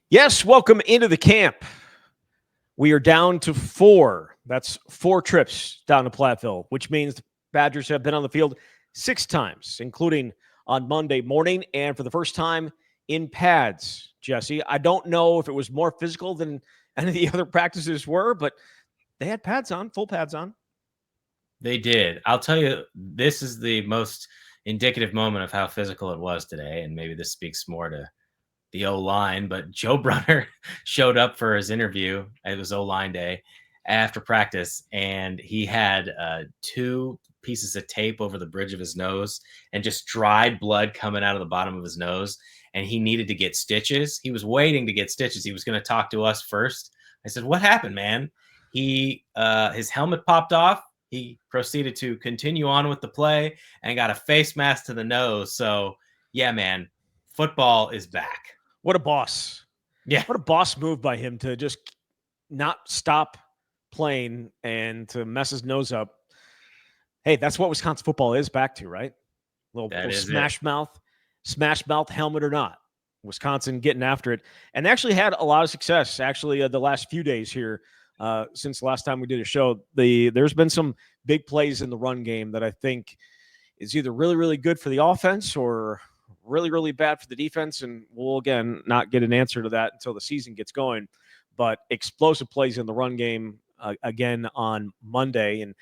Yes, welcome into the camp. We are down to 4. That's 4 trips down to Platteville, which means the Badgers have been on the field 6 times, including on Monday morning and for the first time in pads, Jesse. I don't know if it was more physical than any of the other practices were, but they had pads on, full pads on. They did. I'll tell you, this is the most indicative moment of how physical it was today, and maybe this speaks more to the O-line, but Joe Brunner showed up for his interview. It was O-line day after practice, and he had 2 pieces of tape over the bridge of his nose and just dried blood coming out of the bottom of his nose, and he needed to get stitches. He was waiting to get stitches. He was going to talk to us first. I said, "What happened, man?" His helmet popped off. He proceeded to continue on with the play and got a face mask to the nose. So, yeah, man, football is back. What a boss. Yeah. What a boss move by him to just not stop playing and to mess his nose up. Hey, that's what Wisconsin football is back to, right? Little smash mouth helmet or not. Wisconsin getting after it. And they actually had a lot of success, actually, the last few days here since the last time we did a show. There's been some big plays in the run game that I think is either really, really good for the offense or really, really bad for the defense. And we'll, again, not get an answer to that until the season gets going. But explosive plays in the run game again on Monday. And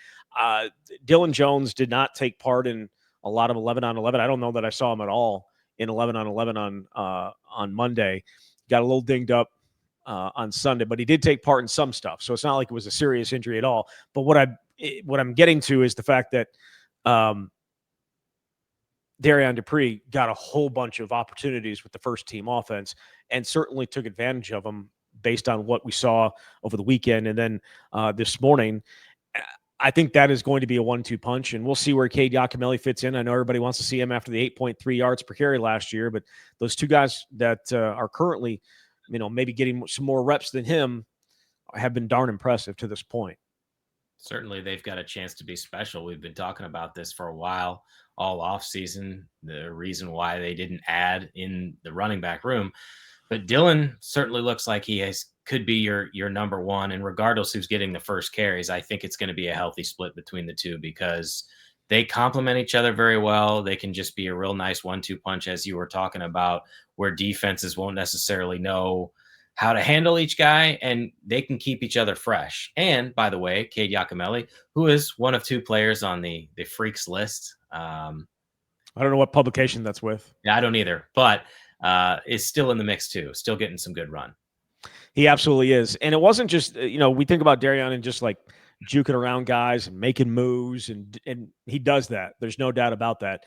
Dylan Jones did not take part in a lot of 11 on 11. I don't know that I saw him at all in 11 on 11 on Monday. Got a little dinged up on Sunday, but he did take part in some stuff. So it's not like it was a serious injury at all. But what I'm getting to is the fact that Darrion Dupree got a whole bunch of opportunities with the first team offense and certainly took advantage of them based on what we saw over the weekend. And then this morning, I think that is going to be a 1-2 punch, and we'll see where Cade Yakimelli fits in. I know everybody wants to see him after the 8.3 yards per carry last year, but those 2 guys that are currently, maybe getting some more reps than him have been darn impressive to this point. Certainly, they've got a chance to be special. We've been talking about this for a while, all off season, the reason why they didn't add in the running back room. But Dylan certainly looks like could be your number one. And regardless who's getting the first carries, I think it's going to be a healthy split between the two because they complement each other very well. They can just be a real nice 1-2 punch, as you were talking about, where defenses won't necessarily know how to handle each guy, and they can keep each other fresh. And by the way, Cade Yakimelli, who is one of 2 players on the Freaks list. I don't know what publication that's with. Yeah, I don't either, but is still in the mix too, still getting some good run. He absolutely is. And it wasn't just, we think about Darrion and just like juking around guys and making moves, and he does that. There's no doubt about that.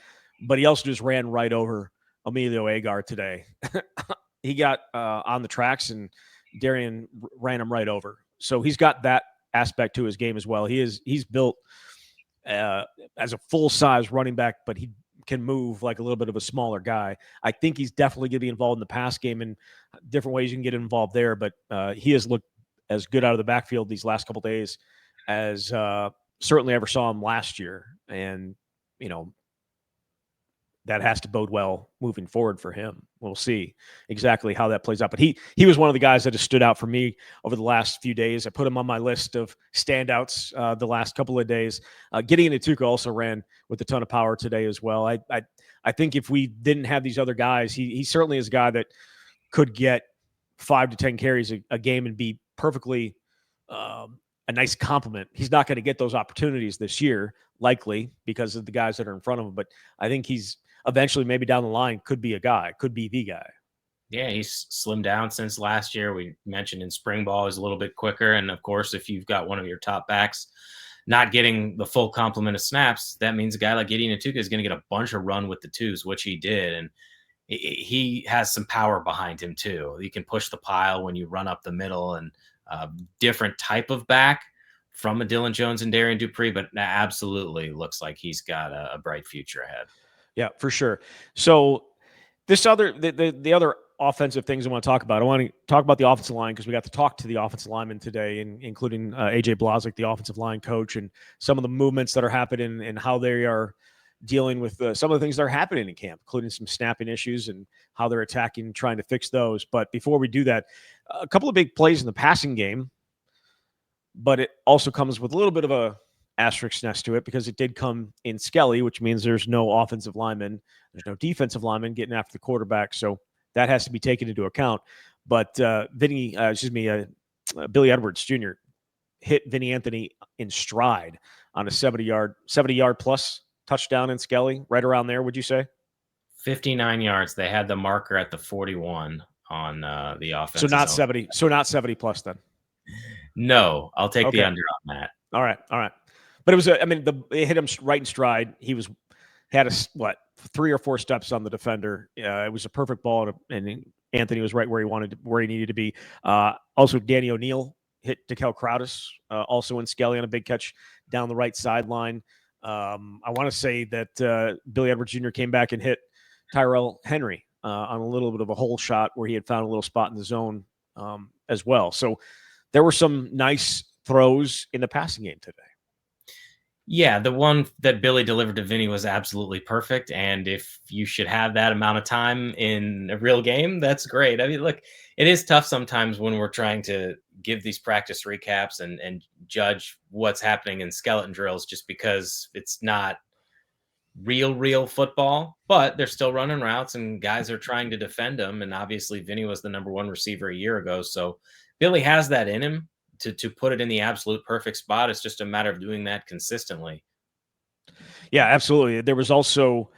But he also just ran right over Emilio Agar today. He got on the tracks, and Darrion ran him right over. So he's got that aspect to his game as well. He's built as a full-size running back, but he can move like a little bit of a smaller guy. I think he's definitely going to be involved in the pass game in different ways. You can get involved there, but he has looked as good out of the backfield these last couple of days as certainly ever saw him last year. And, that has to bode well moving forward for him. We'll see exactly how that plays out. But he was one of the guys that has stood out for me over the last few days. I put him on my list of standouts the last couple of days. Gideon Atuka also ran with a ton of power today as well. I think if we didn't have these other guys, he certainly is a guy that could get 5 to 10 carries a game and be perfectly a nice compliment. He's not going to get those opportunities this year, likely because of the guys that are in front of him. But I think he's eventually, maybe down the line, could be the guy. Yeah, he's slimmed down since last year. We mentioned in spring ball is a little bit quicker. And of course, if you've got one of your top backs not getting the full complement of snaps, that means a guy like Gideon Atuka is going to get a bunch of run with the twos, which he did. And he has some power behind him too. You can push the pile when you run up the middle, and different type of back from a Dylan Jones and Darrion Dupree, but absolutely looks like he's got a bright future ahead. Yeah, for sure. So the other offensive things I want to talk about. I want to talk about the offensive line because we got to talk to the offensive linemen today, including AJ Blazek, the offensive line coach, and some of the movements that are happening and how they are dealing with some of the things that are happening in camp, including some snapping issues and how they're attacking, trying to fix those. But before we do that, a couple of big plays in the passing game, but it also comes with a little bit of a asterisk next to it because it did come in Skelly, which means there's no offensive lineman, there's no defensive lineman getting after the quarterback. So that has to be taken into account. But Billy Edwards Jr. hit Vinny Anthony in stride on a 70-yard plus touchdown in Skelly, right around there, would you say? 59 yards. They had the marker at the 41 on the offense. So not 70. So not 70 plus then. No, I'll take the under on that. All right. But it was it hit him right in stride. He had 3 or 4 steps on the defender. It was a perfect ball, and Anthony was right where he needed to be. Also, Danny O'Neill hit DeKel Crowdis, also in Skelly on a big catch down the right sideline. I want to say that Billy Edwards Jr. came back and hit Tyrell Henry on a little bit of a hole shot where he had found a little spot in the zone as well. So there were some nice throws in the passing game today. Yeah, the one that Billy delivered to Vinny was absolutely perfect. And if you should have that amount of time in a real game, that's great. I mean, look, it is tough sometimes when we're trying to give these practice recaps and judge what's happening in skeleton drills just because it's not real football, but they're still running routes and guys are trying to defend them. And obviously Vinny was the number 1 receiver a year ago. So Billy has that in him to put it in the absolute perfect spot. It's just a matter of doing that consistently. Yeah, absolutely. There was also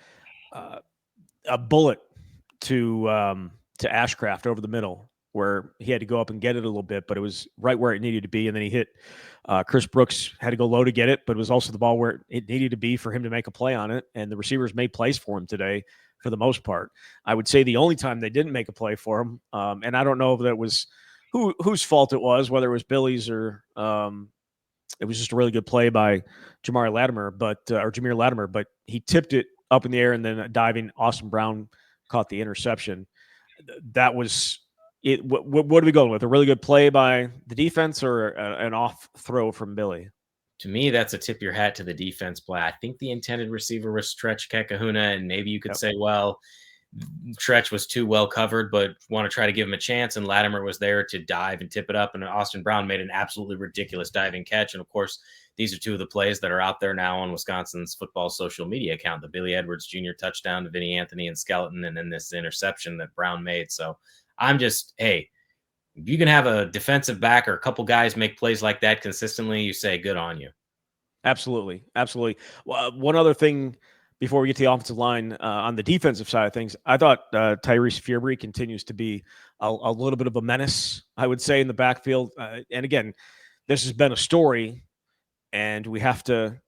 a bullet to Ashcraft over the middle where he had to go up and get it a little bit, but it was right where it needed to be. And then he hit Chris Brooks, had to go low to get it, but it was also the ball where it needed to be for him to make a play on it. And the receivers made plays for him today for the most part. I would say the only time they didn't make a play for him, and I don't know if that was whose fault it was, whether it was Billy's or it was just a really good play by Jameer Latimer, but he tipped it up in the air and then diving Austin Brown caught the interception. That was it. What are we going with? A really good play by the defense or an off throw from Billy? To me, that's a tip your hat to the defense play. I think the intended receiver was Stretch Kekahuna, and maybe you could say, well, Stretch was too well covered, but want to try to give him a chance. And Latimer was there to dive and tip it up. And Austin Brown made an absolutely ridiculous diving catch. And of course, these are 2 of the plays that are out there now on Wisconsin's football social media account, the Billy Edwards Jr. touchdown to Vinny Anthony and Skeleton, and then this interception that Brown made. So I'm just, hey, if you can have a defensive back or a couple guys make plays like that consistently, you say good on you. Absolutely. Well, one other thing before we get to the offensive line, on the defensive side of things, I thought Tyrese Fierbury continues to be a little bit of a menace, I would say, in the backfield. And again, this has been a story, and we have to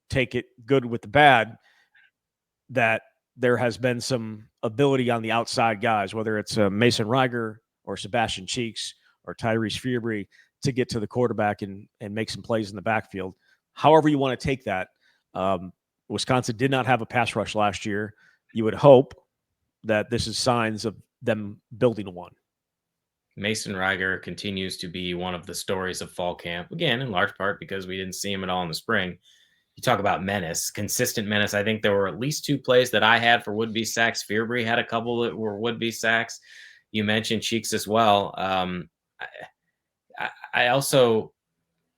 take it good with the bad, that there has been some ability on the outside guys, whether it's Mason Reiger or Sebastian Cheeks or Tyrese Fierbury, to get to the quarterback and make some plays in the backfield. However you want to take that. Wisconsin did not have a pass rush last year. You would hope that this is signs of them building one. Mason Reiger continues to be one of the stories of fall camp, again, in large part because we didn't see him at all in the spring. You talk about menace, consistent menace. I think there were at least 2 plays that I had for would-be sacks. Fierbury had a couple that were would-be sacks. You mentioned Cheeks as well. I also...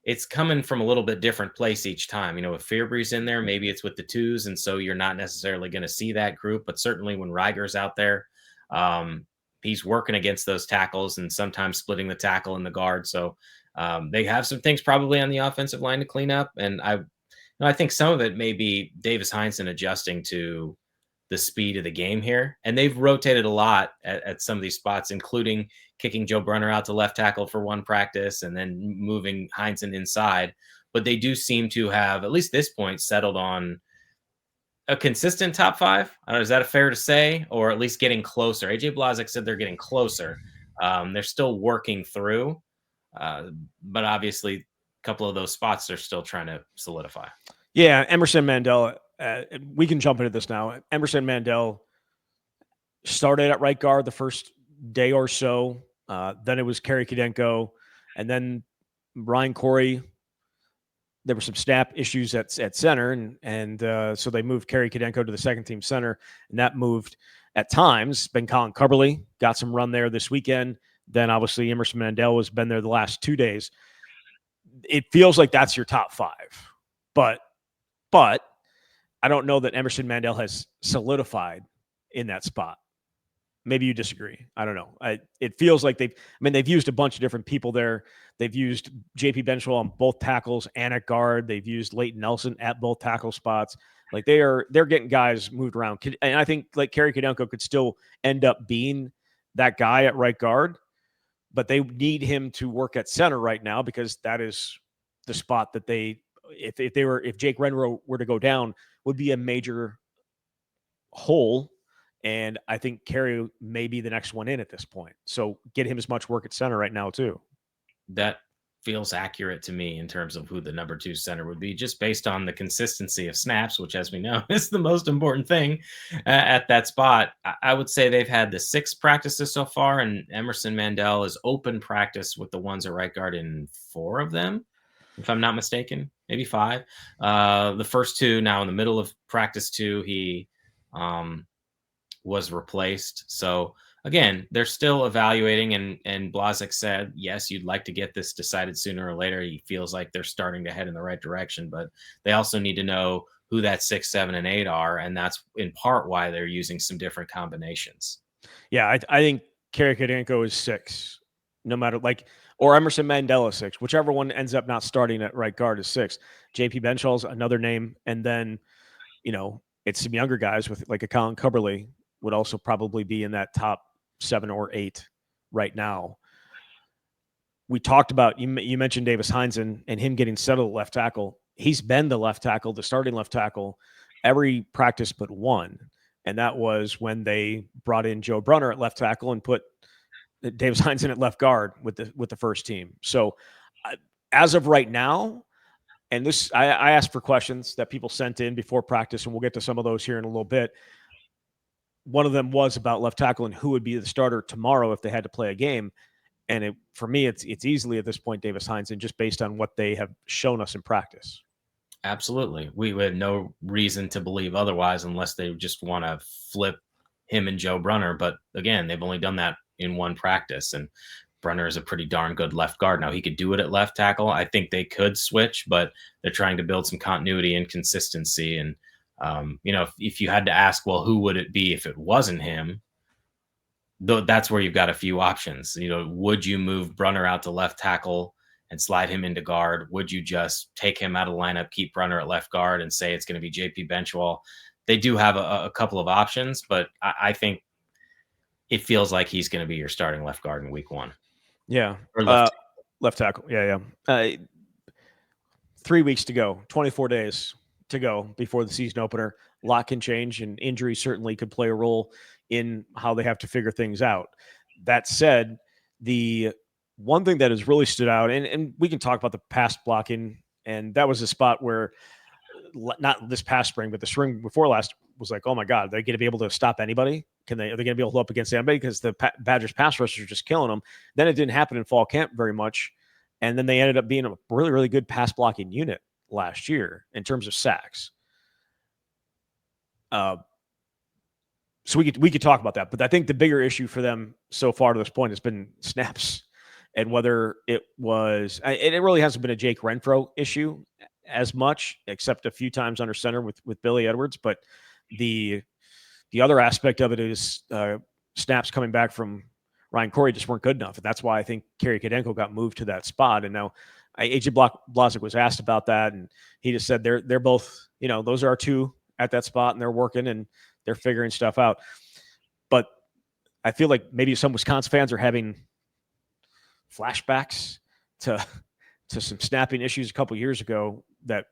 it's coming from a little bit different place each time. If Fierbury's in there, maybe it's with the 2s, and so you're not necessarily going to see that group. But certainly when Reiger's out there, he's working against those tackles and sometimes splitting the tackle and the guard. So they have some things probably on the offensive line to clean up. And I think some of it may be Davis Heinsohn adjusting to the speed of the game here. And they've rotated a lot at some of these spots, including kicking Joe Brunner out to left tackle for one practice and then moving Heinsohn inside. But they do seem to have, at least this point, settled on a consistent top 5. I don't know, is that fair to say? Or at least getting closer? AJ Blazek said they're getting closer. They're still working through. But obviously, a couple of those spots they're still trying to solidify. Yeah, Emerson Mandel, we can jump into this now. Emerson Mandel started at right guard the first day or so. Then it was Kerry Kadenko. And then Ryan Corey there were some snap issues at center, and so they moved Kerry Kadenko to the second team center, and that moved at times. Ben Colin Cubberley got some run there this weekend. Then obviously Emerson Mandel has been there the last 2 days. It feels like that's your top 5, but I don't know that Emerson Mandel has solidified in that spot. Maybe you disagree. I don't know. It feels like they've used a bunch of different people there. They've used JP Benchwell on both tackles and at guard. They've used Leighton Nelson at both tackle spots. Like they're getting guys moved around. And I think like Kerry Kadenko could still end up being that guy at right guard, but they need him to work at center right now because that is the spot that if Jake Renfro were to go down, would be a major hole. And I think Kerry may be the next one in at this point. So get him as much work at center right now too. That feels accurate to me in terms of who the number 2 center would be, just based on the consistency of snaps, which, as we know, is the most important thing at that spot. I would say they've had the 6 practices so far, and Emerson Mandel is open practice with the ones at right guard in 4 of them, if I'm not mistaken, maybe 5. The first 2 now in the middle of practice 2, he was replaced. So again, they're still evaluating, and Blazek said, yes, you'd like to get this decided sooner or later. He feels like they're starting to head in the right direction, but they also need to know who that 6, 7, and 8 are, and that's in part why they're using some different combinations. Yeah, I think Kerry Kadenko is 6, no matter or Emerson Mandela 6, whichever one ends up not starting at right guard is 6. JP Benchall's another name, and then it's some younger guys with like a Colin Cubberley would also probably be in that top 7 or 8 right now. We talked about, you mentioned Davis Hines and him getting settled at left tackle. He's been the left tackle, the starting left tackle, every practice but one. And that was when they brought in Joe Brunner at left tackle and put Davis Hines in at left guard with the first team. So as of right now, and this, I asked for questions that people sent in before practice, and we'll get to some of those here in a little bit. One of them was about left tackle and who would be the starter tomorrow if they had to play a game. And for me, it's easily at this point Davis Hines, and just based on what they have shown us in practice. Absolutely. We had no reason to believe otherwise unless they just want to flip him and Joe Brunner. But again, they've only done that in one practice, and Brunner is a pretty darn good left guard. Now, he could do it at left tackle. I think they could switch, but they're trying to build some continuity and consistency. And, if you had to ask, well, who would it be if it wasn't him? That's where you've got a few options. Would you move Brunner out to left tackle and slide him into guard? Would you just take him out of the lineup, keep Brunner at left guard, and say it's going to be JP Benchwell? They do have a couple of options, but I think it feels like he's going to be your starting left guard in week 1. Yeah. Or left tackle. Yeah. 3 weeks to go, 24 days to go before the season opener. A lot can change, and injury certainly could play a role in how they have to figure things out. That said, the one thing that has really stood out, and we can talk about the pass blocking, and that was a spot where, not this past spring, but the spring before last, was like, oh my God, they're going to be able to stop anybody? Are they going to be able to go up against anybody? Because the Badgers pass rushers are just killing them. Then it didn't happen in fall camp very much. And then they ended up being a really, really good pass blocking unit last year in terms of sacks. So we could talk about that, but I think the bigger issue for them so far to this point has been snaps, and whether it was, and it really hasn't been a Jake Renfro issue as much, except a few times under center with Billy Edwards. But the other aspect of it is snaps coming back from Ryan Corey just weren't good enough, and that's why I think Kerry Kadenko got moved to that spot. And now AJ Blazek was asked about that, and he just said they're both, those are our 2 at that spot, and they're working and they're figuring stuff out. But I feel like maybe some Wisconsin fans are having flashbacks to some snapping issues a couple years ago that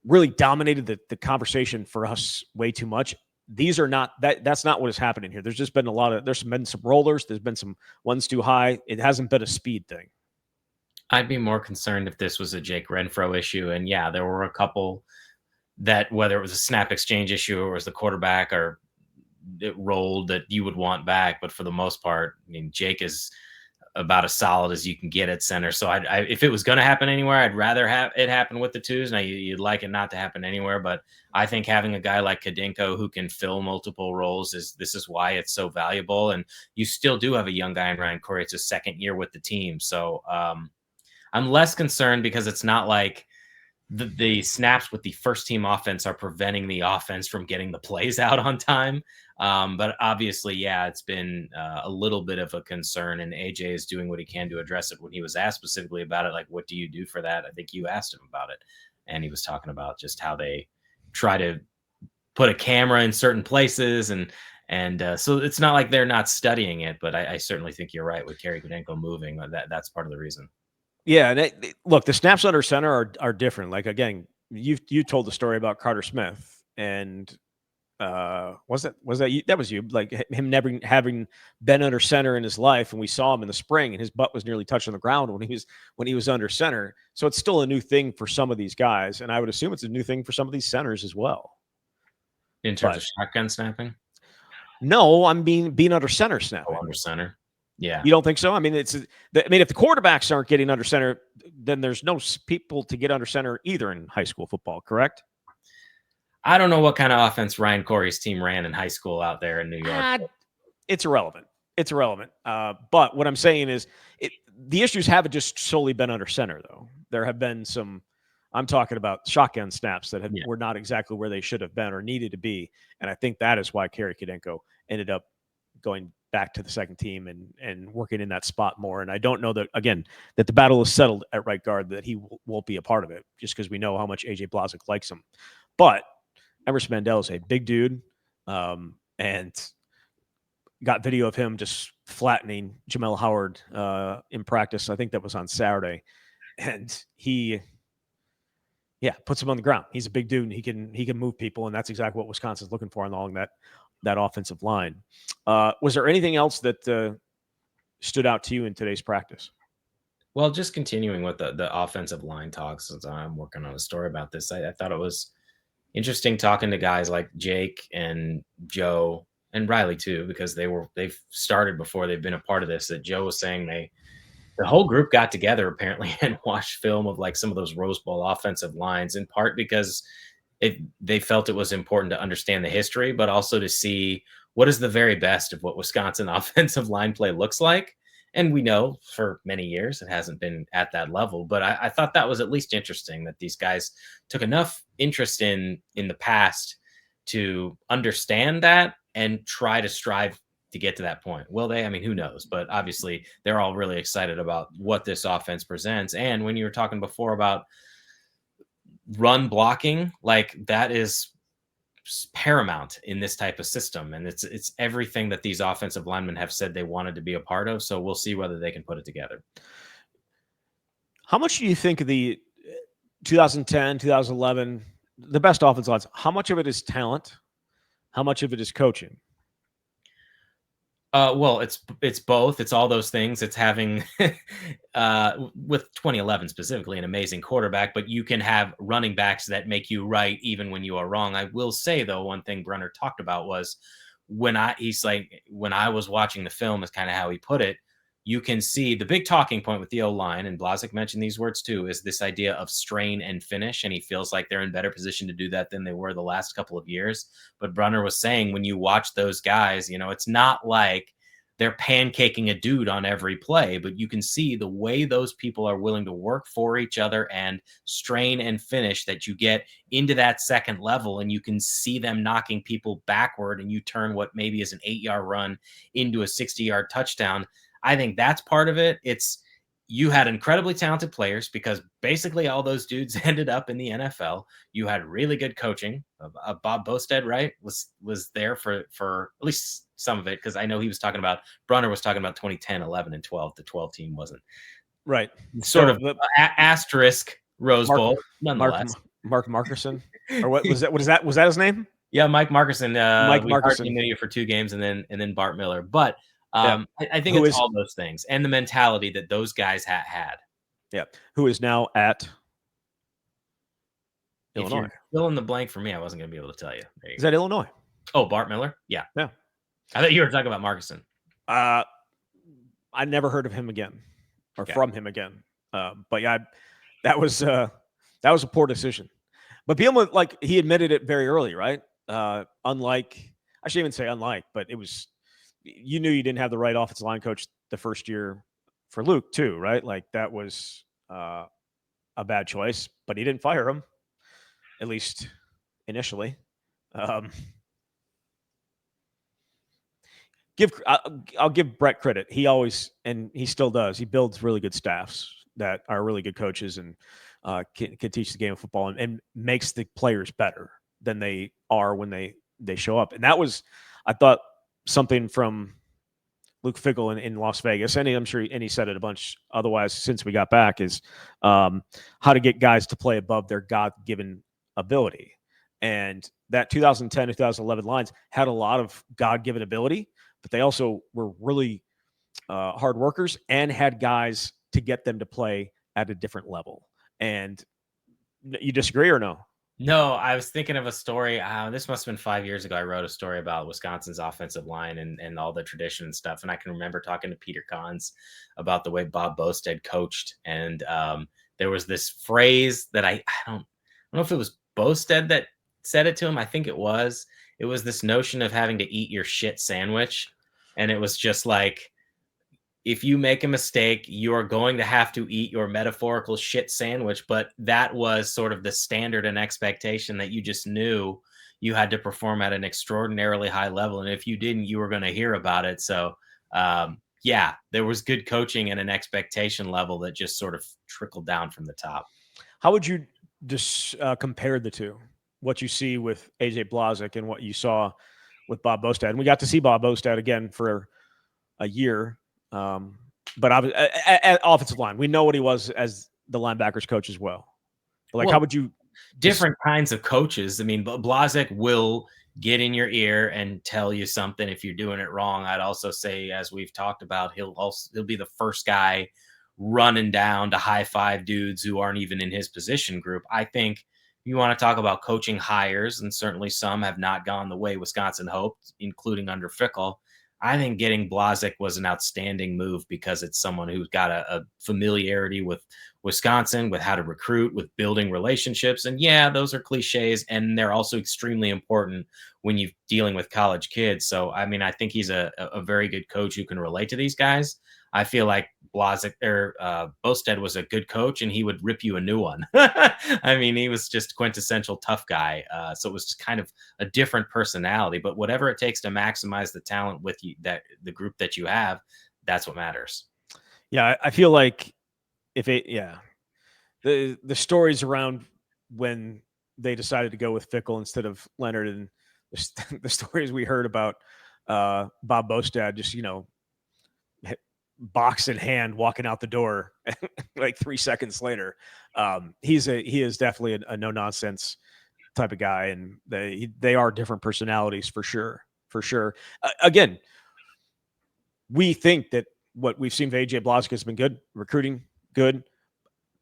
really dominated the conversation for us way too much. These are not that's not what is happening here. There's just been there's been some rollers. There's been some ones too high. It hasn't been a speed thing. I'd be more concerned if this was a Jake Renfro issue. And yeah, there were a couple that, whether it was a snap exchange issue or was the quarterback or it rolled, that you would want back. But for the most part, I mean, Jake is about as solid as you can get at center. So if it was going to happen anywhere, I'd rather have it happen with the twos. Now you'd like it not to happen anywhere, but I think having a guy like Kadinko who can fill multiple roles this is why it's so valuable. And you still do have a young guy in Ryan Corey. It's his second year with the team. So I'm less concerned because it's not like the snaps with the first team offense are preventing the offense from getting the plays out on time. But obviously, yeah, it's been a little bit of a concern, and AJ is doing what he can to address it. When he was asked specifically about it, like, what do you do for that? I think you asked him about it, and he was talking about just how they try to put a camera in certain places, and so it's not like they're not studying it, but I certainly think you're right with Kerry Kudenko moving. That's part of the reason. Yeah, and look, the snaps under center are different. Like, again, you told the story about Carter Smith, and was that you? That was you, like him never having been under center in his life, and we saw him in the spring, and his butt was nearly touching the ground when he was under center. So it's still a new thing for some of these guys, and I would assume it's a new thing for some of these centers as well. In terms of shotgun snapping? No, I'm being under center snapping. Oh, under center. Yeah. You don't think so? I mean, if the quarterbacks aren't getting under center, then there's no people to get under center either in high school football, correct? I don't know what kind of offense Ryan Corey's team ran in high school out there in New York. It's irrelevant. It's irrelevant. But what I'm saying is the issues haven't just solely been under center, though. There have been some – I'm talking about shotgun snaps that were not exactly where they should have been or needed to be. And I think that is why Kerry Kudenko ended up going back to the second team and working in that spot more. And I don't know that, again, that the battle is settled at right guard, that he won't be a part of it, just because we know how much AJ Blazek likes him. But Emerson Mandel is a big dude, and got video of him just flattening Jamel Howard in practice. I think that was on Saturday. And he puts him on the ground. He's a big dude, and he can move people, and that's exactly what Wisconsin's looking for along that offensive line. Was there anything else that stood out to you in today's practice? Well, just continuing with the offensive line talks, since I'm working on a story about this, I thought it was interesting talking to guys like Jake and Joe and Riley too, because they've started before they've been a part of this. That Joe was saying the whole group got together apparently and watched film of like some of those Rose Bowl offensive lines, in part because they felt it was important to understand the history, but also to see what is the very best of what Wisconsin offensive line play looks like. And we know for many years it hasn't been at that level, but I thought that was at least interesting that these guys took enough interest in the past to understand that and try to strive to get to that point. Will they? I mean, who knows? But obviously they're all really excited about what this offense presents. And when you were talking before about run blocking, like that is paramount in this type of system, and it's everything that these offensive linemen have said they wanted to be a part of. So we'll see whether they can put it together. How much do you think of the 2010, 2011, the best offensive lines? How much of it is talent? How much of it is coaching? Well, it's both. It's all those things. It's having, with 2011 specifically, an amazing quarterback, but you can have running backs that make you right even when you are wrong. I will say, though, one thing Brunner talked about was when I was watching the film, is kind of how he put it. You can see the big talking point with the O-line, and Blazek mentioned these words too, is this idea of strain and finish, and he feels like they're in better position to do that than they were the last couple of years. But Brunner was saying, when you watch those guys, it's not like they're pancaking a dude on every play, but you can see the way those people are willing to work for each other and strain and finish, that you get into that second level and you can see them knocking people backward, and you turn what maybe is an 8-yard run into a 60-yard touchdown. I think that's part of it. You had incredibly talented players because basically all those dudes ended up in the NFL. You had really good coaching. Bob Bosted, right, was there for at least some of it, because I know Brunner was talking about 2010, 11, and 12. The 12 team wasn't. Right. Sort of asterisk Rose Bowl, nonetheless. Mark Markerson? Or what was that? Was that his name? Yeah, Mike Markerson. Mike Markerson. Knew you for 2 games, and then Bart Miller. But I think it's all those things and the mentality that those guys had. Yeah. Who is now at Illinois. If you're fill in the blank for me, I wasn't going to be able to tell you. Is that Illinois? Oh, Bart Miller? Yeah. Yeah. I thought you were talking about Markerson. I never heard of him again or from him again. But yeah, that was a poor decision. But Bielema, like, he admitted it very early, right? Unlike, I shouldn't even say unlike, but it was, you knew you didn't have the right offensive line coach the first year for Luke too, right? Like, that was a bad choice, but he didn't fire him, at least initially. I'll give Brett credit. He always, and he still does, he builds really good staffs that are really good coaches and can teach the game of football and makes the players better than they are when they show up. And that was, I thought, something from Luke Fickell in Las Vegas, and I'm sure, and he said it a bunch otherwise since we got back, is how to get guys to play above their God-given ability. And that 2010 to 2011 lines had a lot of God-given ability, but they also were really hard workers and had guys to get them to play at a different level. And you disagree or no? No, I was thinking of a story. This must have been 5 years ago. I wrote a story about Wisconsin's offensive line and all the tradition and stuff. And I can remember talking to Peter Kahns about the way Bob Bostad coached. And there was this phrase that I don't know if it was Bostad that said it to him. I think it was. It was this notion of having to eat your shit sandwich. And it was just like, if you make a mistake, you are going to have to eat your metaphorical shit sandwich. But that was sort of the standard and expectation that you just knew you had to perform at an extraordinarily high level. And if you didn't, you were going to hear about it. So, yeah, there was good coaching and an expectation level that just sort of trickled down from the top. How would you just compare the two? What you see with AJ Blazek and what you saw with Bob Bostad? And we got to see Bob Bostad again for a year. But at offensive line, we know what he was as the linebackers coach as well. But like, how would you? Different kinds of coaches. I mean, Blazek will get in your ear and tell you something if you're doing it wrong. I'd also say, as we've talked about, he'll be the first guy running down to high five dudes who aren't even in his position group. I think you want to talk about coaching hires, and certainly some have not gone the way Wisconsin hoped, including under Fickell. I think getting Blazek was an outstanding move because it's someone who's got a familiarity with Wisconsin, with how to recruit, with building relationships. And yeah, those are cliches, and they're also extremely important when you're dealing with college kids. So, I mean, I think he's a very good coach who can relate to these guys. I feel like Blazek or Bostad was a good coach, and he would rip you a new one. I mean, he was just quintessential tough guy. So it was just kind of a different personality. But whatever it takes to maximize the talent with you, that the group that you have, that's what matters. Yeah, I feel like the stories around when they decided to go with Fickell instead of Leonard, and the stories we heard about Bob Bostad just, box in hand walking out the door like 3 seconds later. He is definitely a no nonsense type of guy, and they are different personalities for sure. Again, we think that what we've seen for AJ Blazek has been good, recruiting good,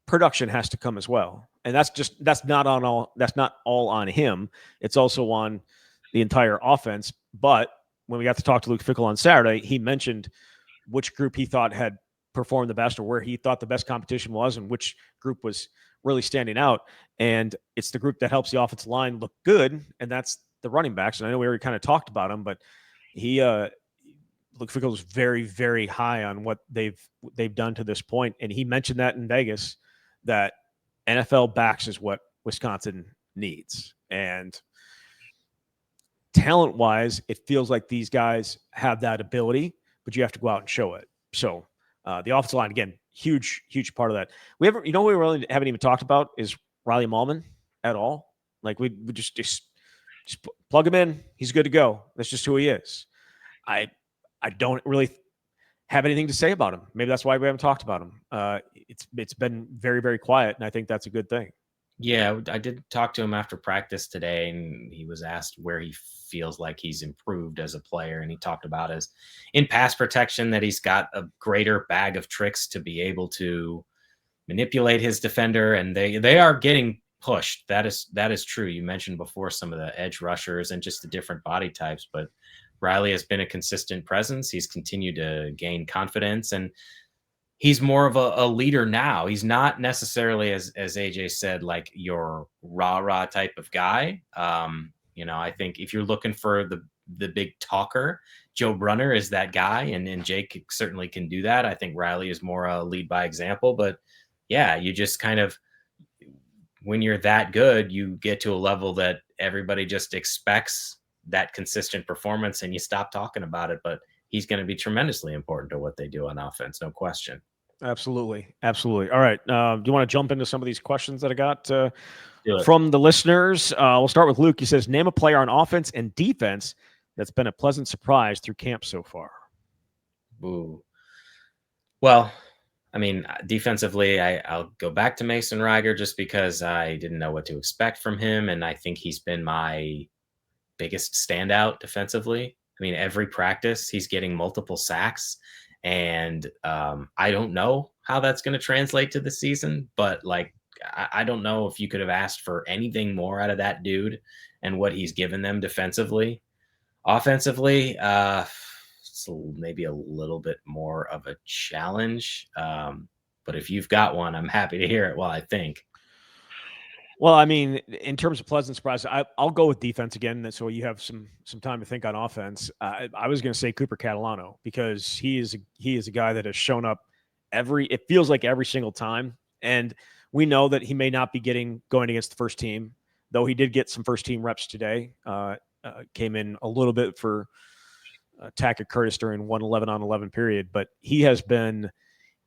production has to come as well, and that's not all on him. It's also on the entire offense. But when we got to talk to Luke Fickell on Saturday, he mentioned which group he thought had performed the best, or where he thought the best competition was, and which group was really standing out. And it's the group that helps the offensive line look good, and that's the running backs. And I know we already kind of talked about him, but Luke Fickell was very, very high on what they've done to this point. And he mentioned that in Vegas, that NFL backs is what Wisconsin needs. And talent-wise, it feels like these guys have that ability, but you have to go out and show it. So the offensive line, again, huge part of that. We really haven't even talked about is Riley Mahlman at all. Like, we just plug him in. He's good to go. That's just who he is. I don't really have anything to say about him. Maybe that's why we haven't talked about him. It's been very, very quiet, and I think that's a good thing. Yeah, I did talk to him after practice today, and he was asked where he feels like he's improved as a player. And he talked about his in pass protection, that he's got a greater bag of tricks to be able to manipulate his defender. And they are getting pushed. That is true. You mentioned before some of the edge rushers and just the different body types, but Riley has been a consistent presence. He's continued to gain confidence, and he's more of a leader now. He's not necessarily, as AJ said, like your rah-rah type of guy. I think if you're looking for the big talker, Joe Brunner is that guy, and Jake certainly can do that. I think Riley is more a lead by example, but yeah, you just kind of, when you're that good, you get to a level that everybody just expects that consistent performance, and you stop talking about it. But he's going to be tremendously important to what they do on offense, no question. Absolutely. Absolutely. All right. Do you want to jump into some of these questions that I got Do from the listeners? We'll start with Luke. He says, name a player on offense and defense that's been a pleasant surprise through camp so far. Ooh. Well, I mean, defensively, I'll go back to Mason Reiger just because I didn't know what to expect from him. And I think he's been my biggest standout defensively. I mean, every practice, he's getting multiple sacks. And I don't know how that's going to translate to the season, but like, I don't know if you could have asked for anything more out of that dude and what he's given them defensively. Offensively, it's maybe a little bit more of a challenge. But if you've got one, I'm happy to hear it. Well, I think. Well, I mean, in terms of pleasant surprise, I'll go with defense again, so you have some time to think on offense. I was going to say Cooper Catalano because he is a guy that has shown up it feels like every single time, and we know that he may not be going against the first team, though he did get some first team reps today. Came in a little bit for Tackett Curtis during 1 11-on-11 period, but he has been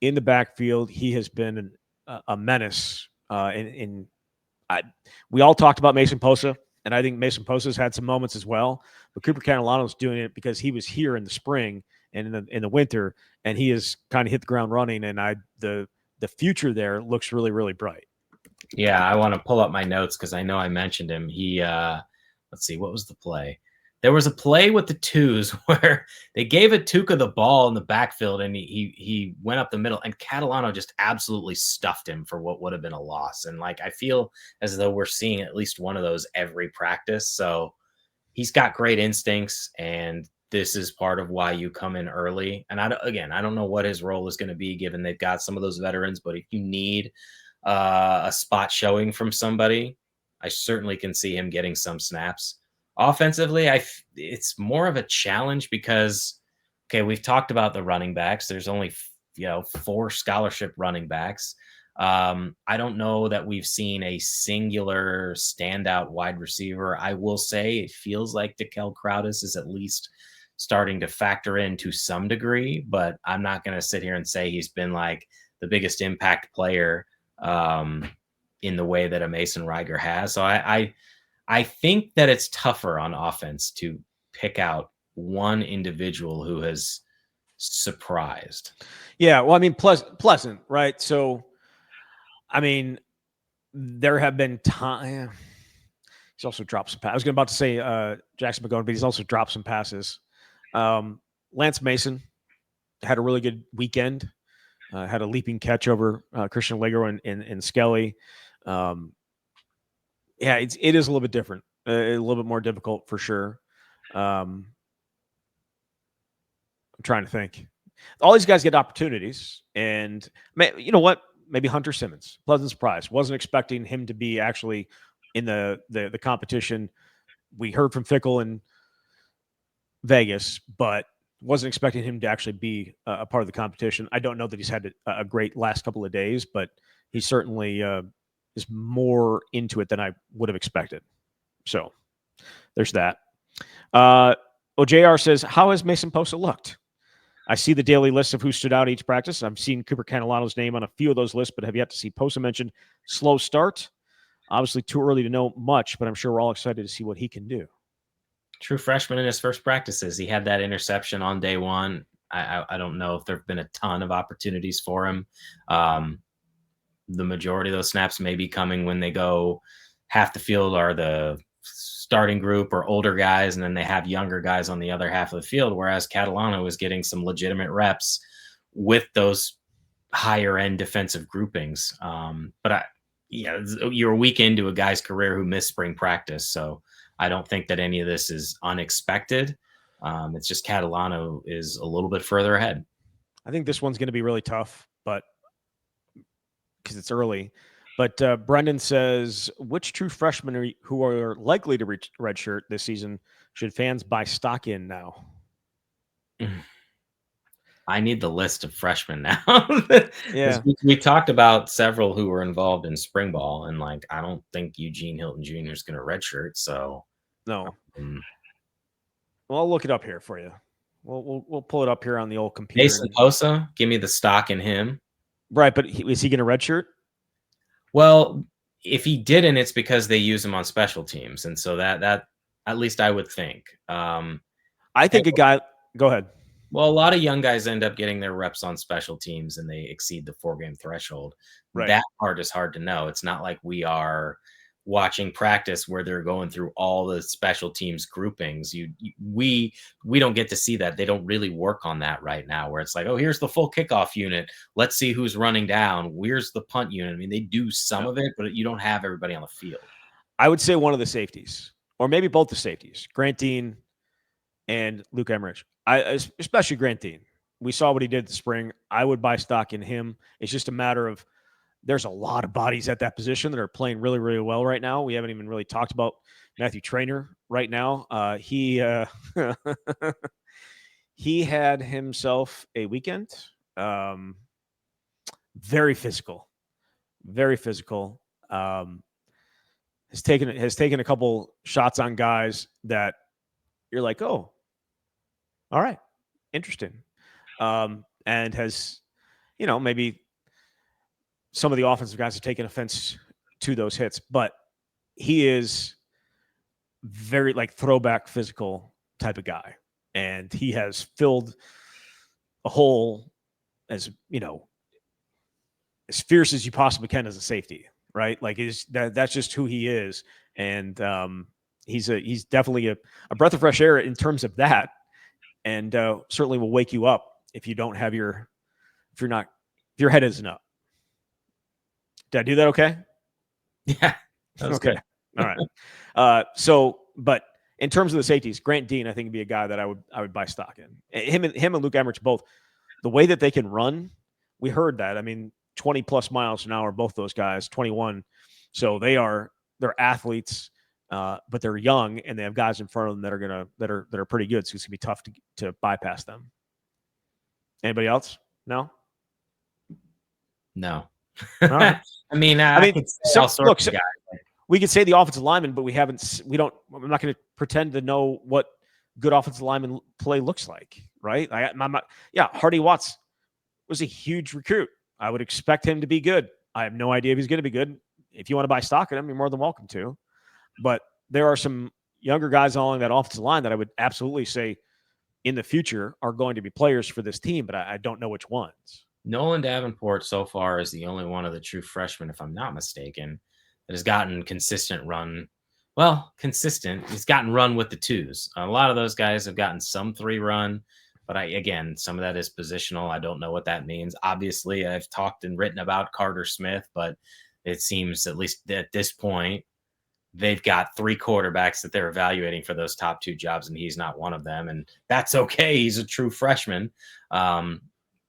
in the backfield. He has been a menace we all talked about Mason Posa, and I think Mason Posa's had some moments as well. But Cooper Catalano's doing it because he was here in the spring and in the winter, and he has kind of hit the ground running. And the future there looks really, really bright. Yeah, I want to pull up my notes because I know I mentioned him. He, let's see, what was the play? There was a play with the twos where they gave Atuka the ball in the backfield, and he went up the middle, and Catalano just absolutely stuffed him for what would have been a loss. And like, I feel as though we're seeing at least one of those every practice. So he's got great instincts, and this is part of why you come in early. And I don't know what his role is going to be, given they've got some of those veterans, but if you need a spot showing from somebody, I certainly can see him getting some snaps. Offensively, it's more of a challenge because, okay, we've talked about the running backs. There's only 4 scholarship running backs. I don't know that we've seen a singular standout wide receiver. I will say it feels like DeKel Crowdis is at least starting to factor in to some degree, but I'm not going to sit here and say he's been like the biggest impact player in the way that a Mason Reiger has. So I think that it's tougher on offense to pick out one individual who has surprised. Yeah, well, I mean, pleasant, right? So, I mean, there have been times. He's also dropped some passes. I was about to say Jackson McGowan, but he's also dropped some passes. Lance Mason had a really good weekend. Had a leaping catch over Christian Legro and Skelly. Yeah, it is a little bit different, a little bit more difficult for sure. I'm trying to think. All these guys get opportunities, and you know what? Maybe Hunter Simmons, pleasant surprise. Wasn't expecting him to be actually in the competition. We heard from Fickle in Vegas, but wasn't expecting him to actually be a part of the competition. I don't know that he's had a great last couple of days, but he certainly is more into it than I would have expected. So there's that. OJR says, how has Mason Posa looked? I see the daily list of who stood out each practice. I've seen Cooper Catalano's name on a few of those lists, but have yet to see Posa mentioned. Slow start. Obviously too early to know much, but I'm sure we're all excited to see what he can do. True freshman in his first practices. He had that interception on day one. I don't know if there have been a ton of opportunities for him. The majority of those snaps may be coming when they go half the field are the starting group or older guys, and then they have younger guys on the other half of the field, whereas Catalano is getting some legitimate reps with those higher end defensive groupings. But you're a week into a guy's career who missed spring practice, so I don't think that any of this is unexpected. It's just Catalano is a little bit further ahead. I think this one's going to be really tough, but because it's early. But Brendan says, which true freshmen who are likely to redshirt this season should fans buy stock in now? I need the list of freshmen now. Yeah. We talked about several who were involved in spring ball, and like I don't think Eugene Hilton Jr. is going to redshirt. So no. Well, I'll look it up here for you. We'll pull it up here on the old computer. Mason Posa, give me the stock in him. Right, but is he going to redshirt? Well, if he didn't, it's because they use him on special teams, and so that at least I would think. I think a guy. Go ahead. Well, a lot of young guys end up getting their reps on special teams, and they exceed the 4-game threshold. Right. That part is hard to know. It's not like we are watching practice where they're going through all the special teams groupings. We don't get to see that. They don't really work on that right now, where it's like, oh, here's the full kickoff unit. Let's see who's running down. Where's the punt unit? I mean, they do some of it, but you don't have everybody on the field. I would say one of the safeties, or maybe both the safeties, Grant Dean and Luke Emmerich. Especially Grant Dean. We saw what he did this spring. I would buy stock in him. It's just a matter of there's a lot of bodies at that position that are playing really, really well right now. We haven't even really talked about Matthew Traynor right now. He had himself a weekend. Very physical. Has taken a couple shots on guys that you're like, oh, all right, interesting. And has, maybe some of the offensive guys have taken offense to those hits, but he is very like throwback physical type of guy. And he has filled a hole as fierce as you possibly can as a safety, right? Like that's just who he is. And he's definitely a breath of fresh air in terms of that. And certainly will wake you up if you don't have if your head isn't up. Did I do that okay? Yeah. That was okay. Good. All right. But in terms of the safeties, Grant Dean, I think, would be a guy that I would buy stock in. Him and Luke Emmerich both. The way that they can run, we heard that. I mean, 20 plus miles an hour, both those guys, 21. So they're athletes. But they're young and they have guys in front of them that are pretty good. So it's gonna be tough to bypass them. Anybody else? No. All right. I mean, we could say the offensive lineman, but I'm not going to pretend to know what good offensive lineman play looks like. Right. Hardy Watts was a huge recruit. I would expect him to be good. I have no idea if he's going to be good. If you want to buy stock in him, you're more than welcome to. But there are some younger guys along that offensive line that I would absolutely say in the future are going to be players for this team, but I don't know which ones. Nolan Davenport so far is the only one of the true freshmen, if I'm not mistaken, that has gotten consistent run. Well, consistent. He's gotten run with the twos. A lot of those guys have gotten some 3 run, but some of that is positional. I don't know what that means. Obviously, I've talked and written about Carter Smith, but it seems at least at this point, they've got 3 quarterbacks that they're evaluating for those top 2 jobs, and he's not one of them. And that's okay. He's a true freshman.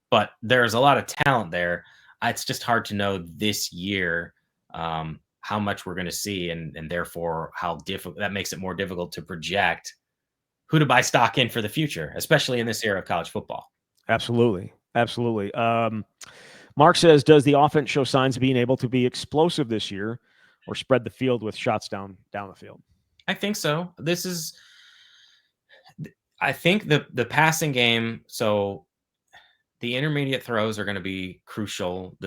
But there's a lot of talent there. It's just hard to know this year how much we're going to see, and therefore how difficult that makes it more difficult to project who to buy stock in for the future, especially in this era of college football. Absolutely. Mark says, does the offense show signs of being able to be explosive this year or spread the field with shots down the field? I think so. I think the passing game, so the intermediate throws are going to be crucial.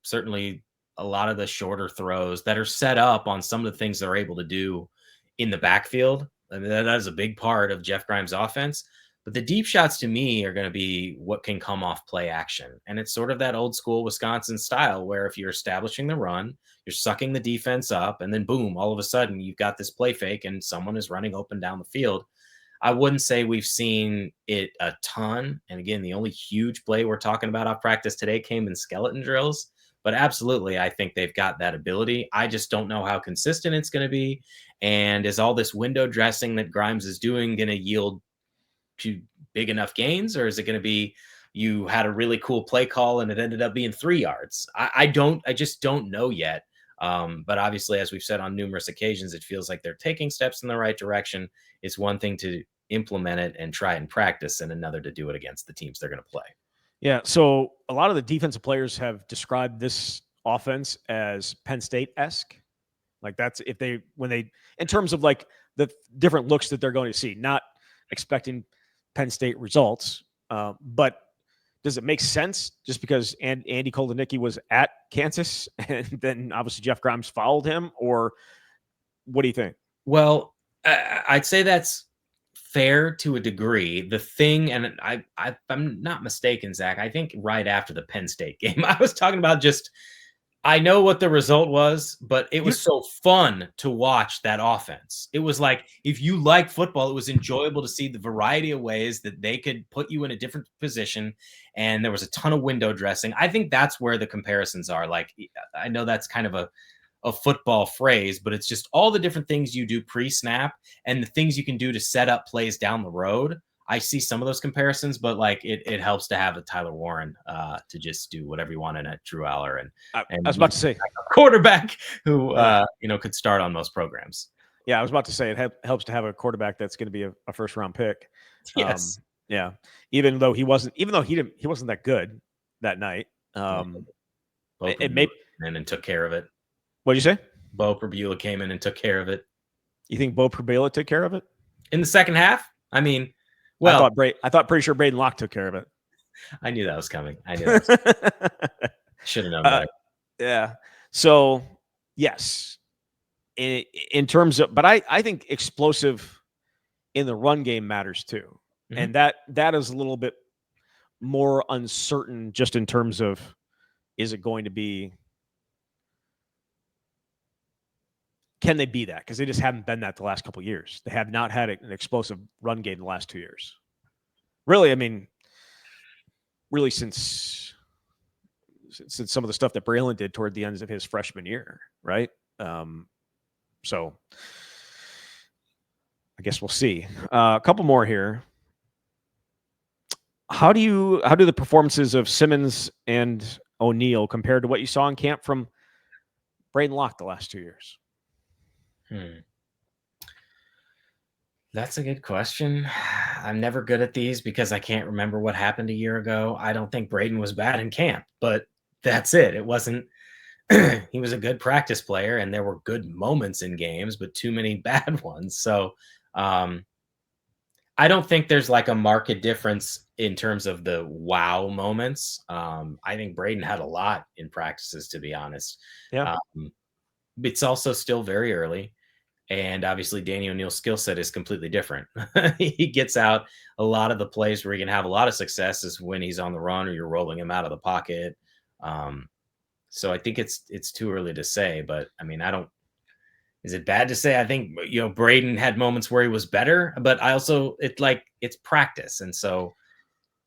Certainly a lot of the shorter throws that are set up on some of the things they're able to do in the backfield. I mean, that is a big part of Jeff Grimes' offense. But the deep shots to me are going to be what can come off play action. And it's sort of that old school Wisconsin style where if you're establishing the run, you're sucking the defense up, and then boom, all of a sudden you've got this play fake and someone is running open down the field. I wouldn't say we've seen it a ton. And again, the only huge play we're talking about off practice today came in skeleton drills. But absolutely, I think they've got that ability. I just don't know how consistent it's going to be. And is all this window dressing that Grimes is doing going to yield 2 big enough gains, or is it going to be you had a really cool play call and it ended up being 3 yards? I just don't know yet. But obviously, as we've said on numerous occasions, it feels like they're taking steps in the right direction. It's one thing to implement it and try it in practice, and another to do it against the teams they're going to play. Yeah. So a lot of the defensive players have described this offense as Penn State-esque. Like that's in terms of like the different looks that they're going to see, not expecting Penn State results. But does it make sense just because Andy Kolodnicki was at Kansas and then obviously Jeff Grimes followed him, or what do you think? Well, I'd say that's fair to a degree. The thing, and I'm not mistaken, Zach, I think right after the Penn State game, I was talking about just, I know what the result was, but it was so fun to watch that offense. It was like, if you like football, it was enjoyable to see the variety of ways that they could put you in a different position. And there was a ton of window dressing. I think that's where the comparisons are. Like, I know that's kind of a football phrase, but it's just all the different things you do pre-snap and the things you can do to set up plays down the road. I see some of those comparisons, but like it helps to have a Tyler Warren to just do whatever you want in a Drew Aller and I was about to say a quarterback who could start on most programs. Yeah, I was about to say it helps to have a quarterback that's going to be a first round pick. Yes. Yeah. Even though he wasn't that good that night. It may and took care of it. What'd you say? Bo Prabula came in and took care of it. You think Bo Prabula took care of it in the second half? I mean, well, I thought pretty sure Braden Locke took care of it. I knew that was coming. I knew that. Should have known better. Yeah. So yes, in terms of, but I think explosive in the run game matters too, and that is a little bit more uncertain just in terms of, is it going to be? Can they be that? Because they just haven't been that the last couple of years. They have not had an explosive run game the last 2 years. Really, I mean, really since some of the stuff that Braylon did toward the ends of his freshman year, right? So I guess we'll see. A couple more here. How do the performances of Simmons and O'Neal compare to what you saw in camp from Braden Locke the last 2 years? That's a good question. I'm never good at these because I can't remember what happened a year ago. I don't think Braden was bad in camp, but that's it. It wasn't, he was a good practice player and there were good moments in games, but too many bad ones. So I don't think there's like a marked difference in terms of the wow moments. I think Braden had a lot in practices, to be honest. Yeah. It's also still very early. And obviously, Danny O'Neal's skill set is completely different. He gets out a lot of the plays where he can have a lot of success is when he's on the run or you're rolling him out of the pocket. So I think it's too early to say. But I mean, is it bad to say? I think Braden had moments where he was better, but I also it's practice, and so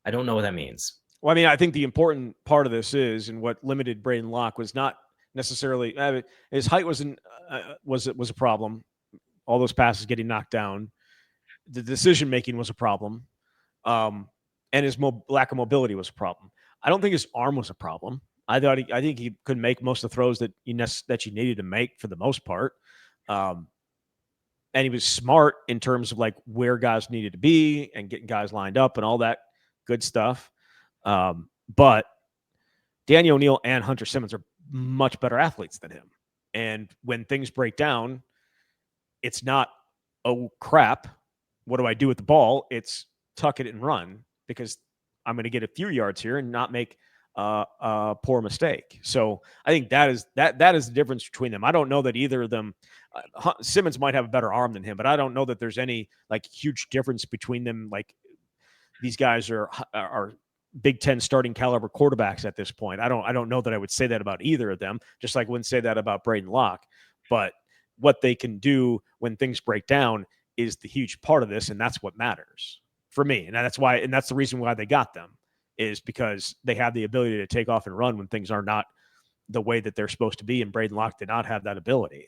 I don't know what that means. Well, I mean, I think the important part of this is, and what limited Braden Locke was not necessarily his height was a problem. All those passes getting knocked down, the decision making was a problem, and his lack of mobility was a problem. I don't think his arm was a problem. I think he could make most of the throws that you needed to make for the most part, and he was smart in terms of like where guys needed to be and getting guys lined up and all that good stuff. But Danny O'Neal and Hunter Simmons are much better athletes than him. And when things break down, it's not, oh crap, what do I do with the ball? It's tuck it and run because I'm going to get a few yards here and not make a poor mistake. So I think that is the difference between them. I don't know that either of them, Simmons might have a better arm than him, but I don't know that there's any like huge difference between them. Like these guys are Big Ten starting caliber quarterbacks at this point. I don't know that I would say that about either of them, just like I wouldn't say that about Braden Locke. But what they can do when things break down is the huge part of this, and that's what matters for me. And that's the reason why they got them, is because they have the ability to take off and run when things are not the way that they're supposed to be, and Braden Locke did not have that ability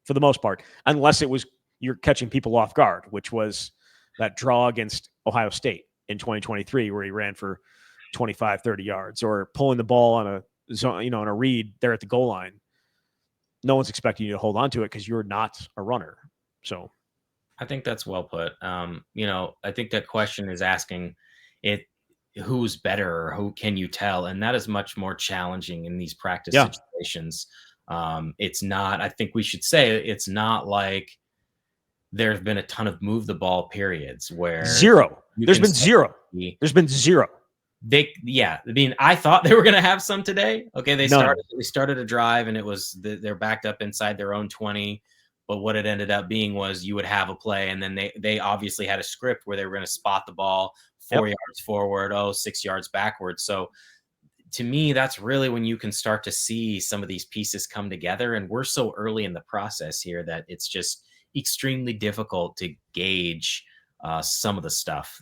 for the most part, unless it was you're catching people off guard, which was that draw against Ohio State in 2023, where he ran for 25, 30 yards, or pulling the ball on a zone, on a read there at the goal line. No one's expecting you to hold on to it because you're not a runner. So I think that's well put. I think that question is asking it who's better or who can you tell? And that is much more challenging in these practice situations. It's not, I think we should say it's not like there's been a ton of move the ball periods where zero. There's been zero. There's been zero. I thought they were going to have some today. Okay. They started a drive and it was, they're backed up inside their own 20. But what it ended up being was you would have a play, and then they obviously had a script where they were going to spot the ball 4 yards forward, 6 yards backwards. So to me, that's really when you can start to see some of these pieces come together. And we're so early in the process here that it's just extremely difficult to gauge some of the stuff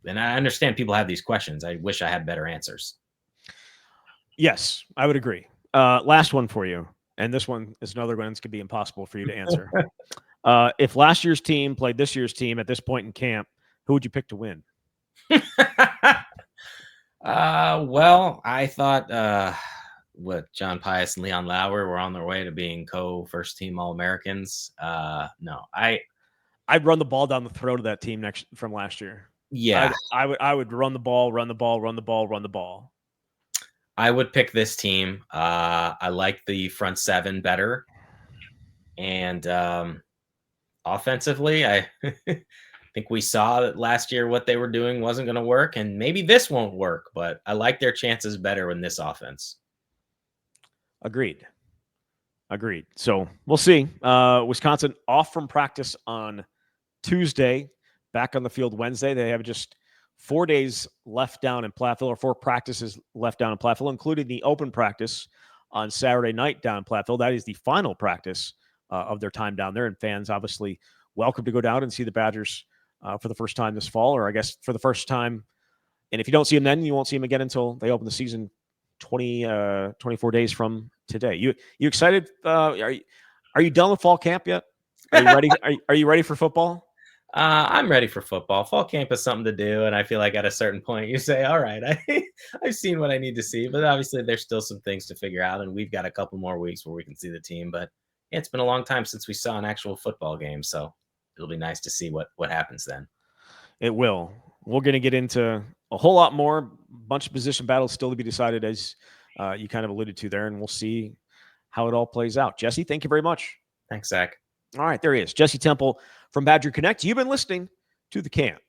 and I understand people have these questions. I wish I had better answers. Yes, I would agree. Last one for you. And this one is another one that's going to be impossible for you to answer. If last year's team played this year's team at this point in camp, who would you pick to win? Well, I thought John Pius and Leon Lauer were on their way to being co-first team All-Americans. No, I'd run the ball down the throat of that team from last year. Yeah, I would run the ball, run the ball, run the ball, run the ball. I would pick this team. I like the front seven better. And offensively, I think we saw that last year what they were doing wasn't going to work. And maybe this won't work, but I like their chances better in this offense. Agreed. So we'll see. Wisconsin off from practice on Tuesday, back on the field Wednesday. They have just 4 days left down in Platteville, or 4 practices left down in Platteville, including the open practice on Saturday night down in Platteville. That is the final practice of their time down there. And fans obviously welcome to go down and see the Badgers for the first time this fall, or I guess for the first time. And if you don't see them then, you won't see them again until they open the season 24 days from today. You excited? Are you done with fall camp yet? Are you ready? Are you ready for football? I'm ready for football. Fall camp is something to do, and I feel like at a certain point you say, all right, I've seen what I need to see, but obviously there's still some things to figure out, and we've got a couple more weeks where we can see the team. But yeah, it's been a long time since we saw an actual football game, so it'll be nice to see what happens then. It will. We're going to get into a whole lot more, bunch of position battles still to be decided, as you kind of alluded to there, and we'll see how it all plays out. Jesse, thank you very much. Thanks, Zach. All right, there he is, Jesse Temple from Badger Connect. You've been listening to The Camp.